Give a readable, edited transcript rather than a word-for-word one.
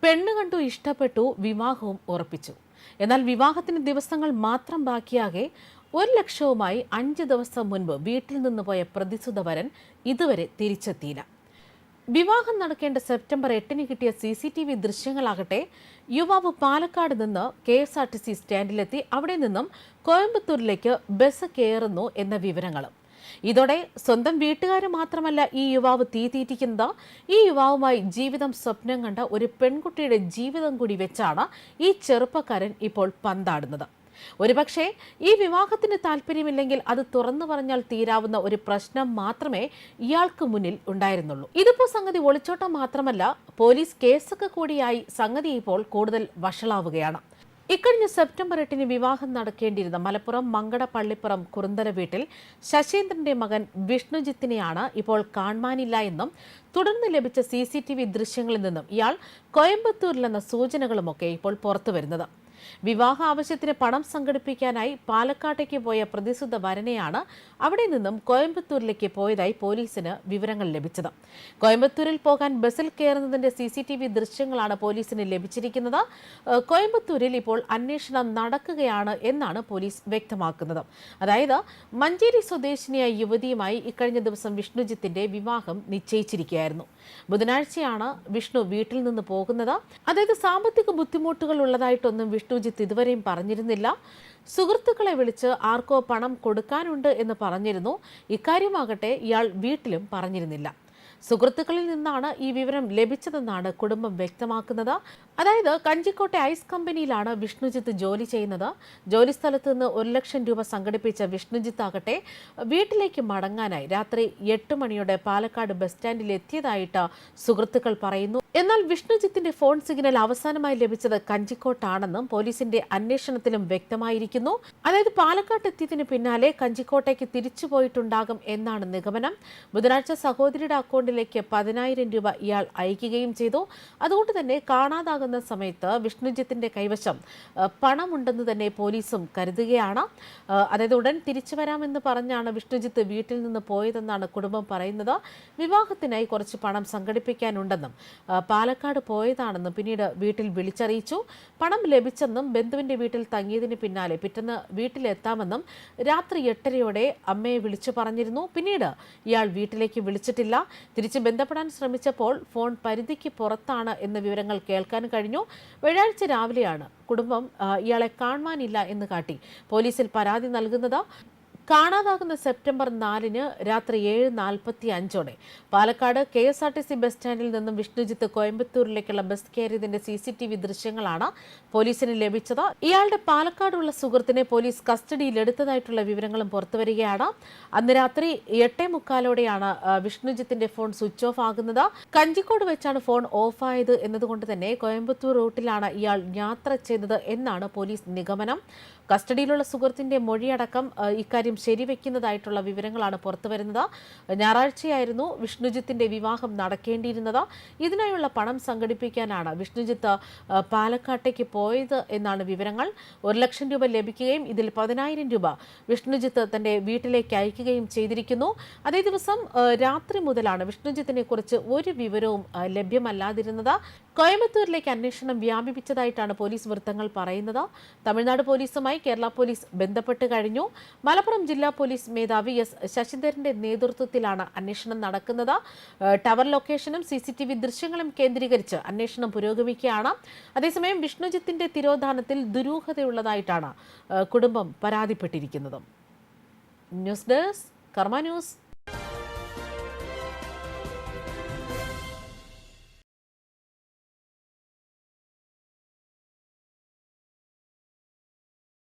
പെണ്ണ് കണ്ടു ഇഷ്ടപ്പെട്ടു, വിവാഹവും ഉറപ്പിച്ചു. എന്നാൽ വിവാഹത്തിന് ദിവസങ്ങൾ മാത്രം ബാക്കിയാകെ 1,00,000വുമായി 5 ദിവസം മുൻപ് വീട്ടിൽ നിന്ന് പോയ പ്രതിസുത വരൻ ഇതുവരെ തിരിച്ചെത്തിയില്ല. വിവാഹം നടക്കേണ്ട സെപ്റ്റംബർ 8-ന് കിട്ടിയ CCTV ദൃശ്യങ്ങളാകട്ടെ, യുവാവ് പാലക്കാട് നിന്ന് KSRTC സ്റ്റാൻഡിലെത്തി അവിടെ നിന്നും കോയമ്പത്തൂരിലേക്ക് ബസ് കയറുന്നു എന്ന വിവരങ്ങളും. ഇതോടെ സ്വന്തം വീട്ടുകാർ മാത്രമല്ല ഈ യുവാവ് തീറ്റിക്കുന്നത്, ഈ യുവാവുമായി ജീവിതം സ്വപ്നം കണ്ട ഒരു പെൺകുട്ടിയുടെ ജീവിതം കൂടി വെച്ചാണ് ഈ ചെറുപ്പക്കാരൻ ഇപ്പോൾ പന്താടുന്നത്. ഒരുപക്ഷെ ഈ വിവാഹത്തിന് താല്പര്യമില്ലെങ്കിൽ അത് തുറന്നു പറഞ്ഞാൽ തീരാവുന്ന ഒരു പ്രശ്നം മാത്രമേ ഇയാൾക്ക് മുന്നിൽ ഉണ്ടായിരുന്നുള്ളൂ. ഇതിപ്പോ സംഗതി ഒളിച്ചോട്ടം മാത്രമല്ല, പോലീസ് കേസൊക്കെ കൂടിയായി സംഗതി ഇപ്പോൾ കൂടുതൽ വഷളാവുകയാണ്. ഇക്കഴിഞ്ഞ സെപ്റ്റംബർ 8-ന് വിവാഹം നടക്കേണ്ടിയിരുന്ന മലപ്പുറം മങ്കട പള്ളിപ്പുറം കുറുന്തല വീട്ടിൽ ശശീന്ദ്രന്റെ മകൻ വിഷ്ണുജിത്തിനെയാണ് ഇപ്പോൾ കാണാനില്ല എന്നും തുടർന്ന് ലഭിച്ച CCTV ദൃശ്യങ്ങളിൽ നിന്നും ഇയാൾ കോയമ്പത്തൂരിലെന്ന സൂചനകളുമൊക്കെ ഇപ്പോൾ പുറത്തുവരുന്നത്. വിവാഹ ആവശ്യത്തിന് പണം സംഘടിപ്പിക്കാനായി പാലക്കാട്ടേക്ക് പോയ പ്രതിസുത വരനെയാണ് അവിടെ നിന്നും കോയമ്പത്തൂരിലേക്ക് പോയതായി പോലീസിന് വിവരങ്ങൾ ലഭിച്ചത്. കോയമ്പത്തൂരിൽ പോകാൻ ബസ്സിൽ കയറുന്നതിന്റെ CCTV ദൃശ്യങ്ങളാണ് പോലീസിന് ലഭിച്ചിരിക്കുന്നത്. കോയമ്പത്തൂരിൽ ഇപ്പോൾ അന്വേഷണം നടക്കുകയാണ് എന്നാണ് പോലീസ് വ്യക്തമാക്കുന്നത്. അതായത് മഞ്ചേരി സ്വദേശിനിയായ യുവതിയുമായി ഇക്കഴിഞ്ഞ ദിവസം വിഷ്ണുജിത്തിന്റെ വിവാഹം നിശ്ചയിച്ചിരിക്കുകയായിരുന്നു. ബുധനാഴ്ചയാണ് വിഷ്ണു വീട്ടിൽ നിന്ന് പോകുന്നത്. അതായത് സാമ്പത്തിക ബുദ്ധിമുട്ടുകൾ ഉള്ളതായിട്ടൊന്നും വിഷ്ണുജിത്ത് ഇതുവരെയും പറഞ്ഞിരുന്നില്ല. സുഹൃത്തുക്കളെ വിളിച്ച് ആർക്കോ പണം കൊടുക്കാനുണ്ട് എന്ന് പറഞ്ഞിരുന്നു. ഇക്കാര്യമാകട്ടെ ഇയാൾ വീട്ടിലും പറഞ്ഞിരുന്നില്ല. സുഹൃത്തുക്കളിൽ നിന്നാണ് ഈ വിവരം ലഭിച്ചതെന്നാണ് കുടുംബം വ്യക്തമാക്കുന്നത്. അതായത് കഞ്ചിക്കോട്ടെ ഐസ് കമ്പനിയിലാണ് വിഷ്ണുജിത്ത് ജോലി ചെയ്യുന്നത്. ജോലിസ്ഥലത്ത് നിന്ന് 1,00,000 രൂപ സംഘടിപ്പിച്ച വിഷ്ണുജിത്ത് ആകട്ടെ വീട്ടിലേക്ക് മടങ്ങാനായി രാത്രി 8 മണിയോടെ പാലക്കാട് ബസ് സ്റ്റാൻഡിൽ എത്തിയതായിട്ട് സുഹൃത്തുക്കൾ പറയുന്നു. എന്നാൽ വിഷ്ണുജിത്തിന്റെ ഫോൺ സിഗ്നൽ അവസാനമായി ലഭിച്ചത് കഞ്ചിക്കോട്ടാണെന്നും പോലീസിന്റെ അന്വേഷണത്തിലും വ്യക്തമായിരിക്കുന്നു. അതായത് പാലക്കാട്ട് എത്തിയതിന് പിന്നാലെ കഞ്ചിക്കോട്ടേക്ക് തിരിച്ചുപോയിട്ടുണ്ടാകും എന്നാണ് നിഗമനം. ബുധനാഴ്ച സഹോദരിയുടെ അക്കൗണ്ടിലേക്ക് 10,000 രൂപ ഇയാൾ അയക്കുകയും ചെയ്തു. അതുകൊണ്ട് തന്നെ കാണാതാകുന്ന സമയത്ത് വിഷ്ണുജിത്തിന്റെ കൈവശം പണമുണ്ടെന്ന് തന്നെ പോലീസും കരുതുകയാണ്. അതായത് ഉടൻ തിരിച്ചു വരാമെന്ന് പറഞ്ഞാണ് വിഷ്ണുജിത്ത് വീട്ടിൽ നിന്ന് പോയതെന്നാണ് കുടുംബം പറയുന്നത്. വിവാഹത്തിനായി കുറച്ച് പണം സംഘടിപ്പിക്കാനുണ്ടെന്നും പാലക്കാട് പോയതാണെന്നും പിന്നീട് വീട്ടിൽ വിളിച്ചറിയിച്ചു. പണം ലഭിച്ചെന്നും ബന്ധുവിന്റെ വീട്ടിൽ തങ്ങിയതിന് പിന്നാലെ പിറ്റേന്ന് വീട്ടിലെത്താമെന്നും രാത്രി 8:30യോടെ അമ്മയെ വിളിച്ചു പറഞ്ഞിരുന്നു. പിന്നീട് ഇയാൾ വീട്ടിലേക്ക് വിളിച്ചിട്ടില്ല. തിരിച്ച് ബന്ധപ്പെടാൻ ശ്രമിച്ചപ്പോൾ ഫോൺ പരിധിക്ക് പുറത്താണ് എന്ന വിവരങ്ങൾ കേൾക്കാൻ കഴിഞ്ഞു. വെള്ളിയാഴ്ച രാവിലെയാണ് കുടുംബം ഇയാളെ കാണാനില്ല എന്ന് കാട്ടി പോലീസിൽ പരാതി നൽകുന്നത്. കാണാതാകുന്ന സെപ്റ്റംബർ 4-ന് രാത്രി 7:45ഓടെ പാലക്കാട് KSRTC ബസ് സ്റ്റാൻഡിൽ നിന്നും വിഷ്ണുജിത്ത് കോയമ്പത്തൂരിലേക്കുള്ള ബസ് കയറിയതിന്റെ CCTV ദൃശ്യങ്ങളാണ് പോലീസിന് ലഭിച്ചത്. ഇയാളുടെ പാലക്കാടുള്ള സുഹൃത്തിനെ പോലീസ് കസ്റ്റഡിയിലെടുത്തതായിട്ടുള്ള വിവരങ്ങളും പുറത്തുവരികയാണ്. അന്ന് രാത്രി 8:45ഓടെയാണ് വിഷ്ണുജിത്തിന്റെ ഫോൺ സ്വിച്ച് ഓഫ് ആകുന്നത്. കഞ്ചിക്കോട് വെച്ചാണ് ഫോൺ ഓഫായത് എന്നതുകൊണ്ട് തന്നെ കോയമ്പത്തൂർ റൂട്ടിലാണ് ഇയാൾ യാത്ര ചെയ്തത് എന്നാണ് പോലീസ് നിഗമനം. കസ്റ്റഡിയിലുള്ള സുഹൃത്തിന്റെ മൊഴിയടക്കം ഇക്കാര്യം ശരിവെക്കുന്നതായിട്ടുള്ള വിവരങ്ങളാണ് പുറത്തുവരുന്നത്. ഞായറാഴ്ചയായിരുന്നു വിഷ്ണുജിത്തിന്റെ വിവാഹം നടക്കേണ്ടിയിരുന്നത്. ഇതിനായുള്ള പണം സംഘടിപ്പിക്കാനാണ് വിഷ്ണുജിത്ത് പാലക്കാട്ടേക്ക് പോയത് എന്നാണ് വിവരങ്ങൾ. 1,00,000 രൂപ ലഭിക്കുകയും ഇതിൽ 10,000 രൂപ വിഷ്ണുജിത്ത് തന്റെ വീട്ടിലേക്ക് അയക്കുകയും ചെയ്തിരിക്കുന്നു. അതേ ദിവസം രാത്രി മുതലാണ് വിഷ്ണുജിത്തിനെ കുറിച്ച് ഒരു വിവരവും ലഭ്യമല്ലാതിരുന്നത്. കോയമ്പത്തൂരിലേക്ക് അന്വേഷണം വ്യാപിപ്പിച്ചതായിട്ടാണ് പോലീസ് വൃത്തങ്ങൾ പറയുന്നത്. തമിഴ്നാട് പോലീസുമായി കേരള പോലീസ് ബന്ധപ്പെട്ട് കഴിഞ്ഞു. മലപ്പുറം ജില്ലാ പോലീസ് മേധാവി S. ശശിധരന്റെ നേതൃത്വത്തിലാണ് അന്വേഷണം നടക്കുന്നത്. ടവർ ലൊക്കേഷനും CCTV ദൃശ്യങ്ങളും കേന്ദ്രീകരിച്ച് അന്വേഷണം പുരോഗമിക്കുകയാണ്. അതേസമയം വിഷ്ണുജിത്തിന്റെ തിരോധാനത്തിൽ ദുരൂഹതയുള്ളതായിട്ടാണ് കുടുംബം പരാതിപ്പെട്ടിരിക്കുന്നത്. ന്യൂസ് ഡെസ്ക് കർമ്മ ന്യൂസ്.